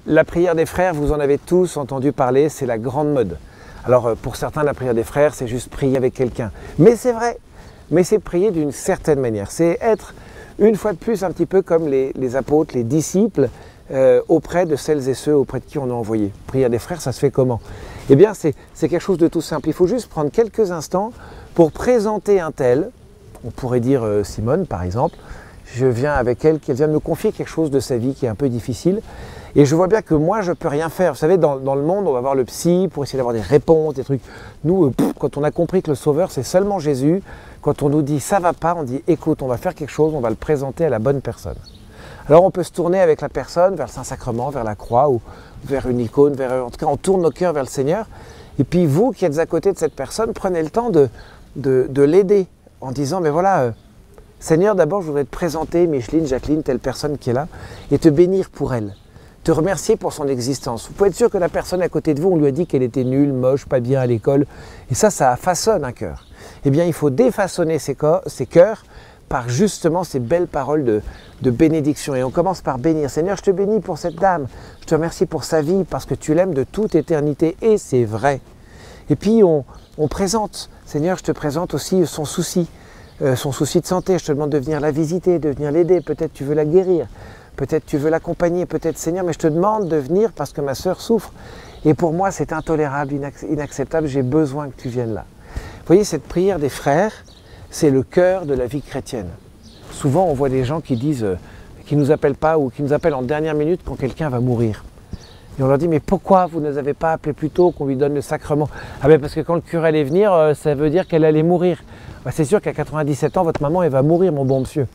La prière des frères, vous en avez tous entendu parler, c'est la grande mode. Alors pour certains, la prière des frères, c'est juste prier avec quelqu'un. Mais c'est vrai, mais c'est prier d'une certaine manière. C'est être, une fois de plus, un petit peu comme les apôtres, les disciples, auprès de celles et ceux auprès de qui on a envoyé. Prière des frères, ça se fait comment? Eh bien, c'est quelque chose de tout simple. Il faut juste prendre quelques instants pour présenter un tel. On pourrait dire Simone, par exemple. Je viens avec elle, qu'elle vient de me confier quelque chose de sa vie qui est un peu difficile. Et je vois bien que moi, je ne peux rien faire. Vous savez, dans le monde, on va voir le psy pour essayer d'avoir des réponses, des trucs. Nous, quand on a compris que le Sauveur, c'est seulement Jésus, quand on nous dit ça ne va pas, on dit écoute, on va faire quelque chose, on va le présenter à la bonne personne. Alors on peut se tourner avec la personne vers le Saint-Sacrement, vers la croix ou vers une icône, en tout cas on tourne nos cœurs vers le Seigneur. Et puis vous qui êtes à côté de cette personne, prenez le temps de l'aider en disant mais voilà, Seigneur, d'abord je voudrais te présenter Micheline, Jacqueline, telle personne qui est là, et te bénir pour elle, te remercier pour son existence. Vous pouvez être sûr que la personne à côté de vous, on lui a dit qu'elle était nulle, moche, pas bien à l'école, et ça façonne un cœur. Eh bien il faut défaçonner ces cœurs par justement ces belles paroles de bénédiction. Et on commence par bénir. Seigneur, je te bénis pour cette dame, je te remercie pour sa vie, parce que tu l'aimes de toute éternité, et c'est vrai. Et puis on présente, Seigneur, je te présente aussi son souci de santé, je te demande de venir la visiter, de venir l'aider, peut-être tu veux la guérir, peut-être tu veux l'accompagner, peut-être Seigneur, mais je te demande de venir parce que ma sœur souffre, et pour moi c'est intolérable, inacceptable, j'ai besoin que tu viennes là. Vous voyez, cette prière des frères, c'est le cœur de la vie chrétienne. Souvent, on voit des gens qui disent, qui ne nous appellent pas ou qui nous appellent en dernière minute quand quelqu'un va mourir. Et on leur dit, mais pourquoi vous ne nous avez pas appelé plus tôt qu'on lui donne le sacrement? Ah ben parce que quand le curé allait venir, ça veut dire qu'elle allait mourir. Ben c'est sûr qu'à 97 ans, votre maman, elle va mourir, mon bon monsieur.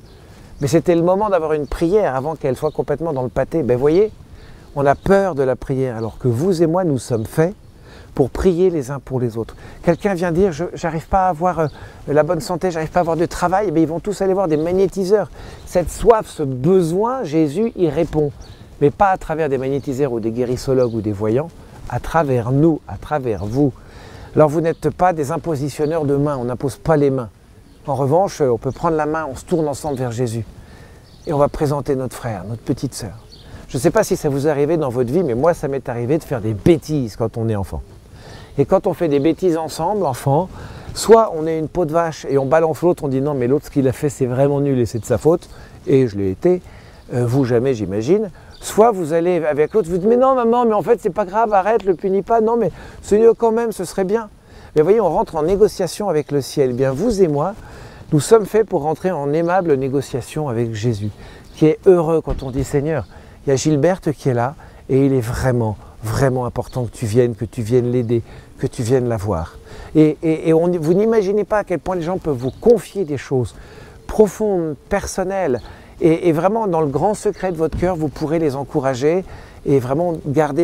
Mais c'était le moment d'avoir une prière avant qu'elle soit complètement dans le pâté. Ben voyez, on a peur de la prière, alors que vous et moi, nous sommes faits pour prier les uns pour les autres. Quelqu'un vient dire, j'arrive pas à avoir la bonne santé, j'arrive pas à avoir de travail, eh bien, ils vont tous aller voir des magnétiseurs. Cette soif, ce besoin, Jésus y répond. Mais pas à travers des magnétiseurs ou des guérissologues ou des voyants, à travers nous, à travers vous. Alors vous n'êtes pas des impositionneurs de mains, on n'impose pas les mains. En revanche, on peut prendre la main, on se tourne ensemble vers Jésus. Et on va présenter notre frère, notre petite sœur. Je ne sais pas si ça vous est arrivé dans votre vie, mais moi ça m'est arrivé de faire des bêtises quand on est enfant. Et quand on fait des bêtises ensemble, enfant, soit on est une peau de vache et on balance l'autre, on dit non mais l'autre ce qu'il a fait c'est vraiment nul et c'est de sa faute, et je l'ai été, vous jamais j'imagine. Soit vous allez avec l'autre, vous dites mais non maman, mais en fait c'est pas grave, arrête, le punis pas, non mais Seigneur quand même, ce serait bien. Mais vous voyez, on rentre en négociation avec le ciel. Eh bien vous et moi, nous sommes faits pour rentrer en aimable négociation avec Jésus, qui est heureux quand on dit Seigneur, il y a Gilberte qui est là et il est vraiment important que tu viennes l'aider, que tu viennes la voir. Et vous n'imaginez pas à quel point les gens peuvent vous confier des choses profondes, personnelles, et vraiment dans le grand secret de votre cœur, vous pourrez les encourager et vraiment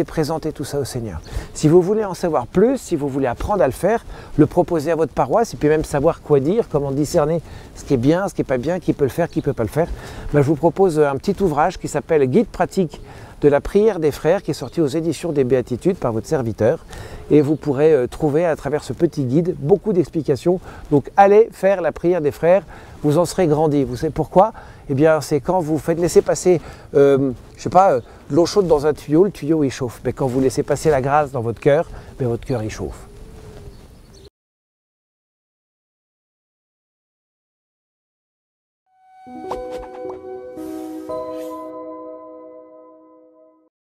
présenter tout ça au Seigneur. Si vous voulez en savoir plus, si vous voulez apprendre à le faire, le proposer à votre paroisse, et puis même savoir quoi dire, comment discerner ce qui est bien, ce qui n'est pas bien, qui peut le faire, qui ne peut pas le faire, ben, je vous propose un petit ouvrage qui s'appelle « Guide pratique de la prière des frères » qui est sorti aux éditions des Béatitudes par votre serviteur. Et vous pourrez trouver à travers ce petit guide beaucoup d'explications. Donc allez faire la prière des frères, vous en serez grandi. Vous savez pourquoi? Eh bien c'est quand vous faites laisser passer, je sais pas, l'eau chaude dans un tuyau, le tuyau il chauffe. Mais quand vous laissez passer la grâce dans votre cœur il chauffe.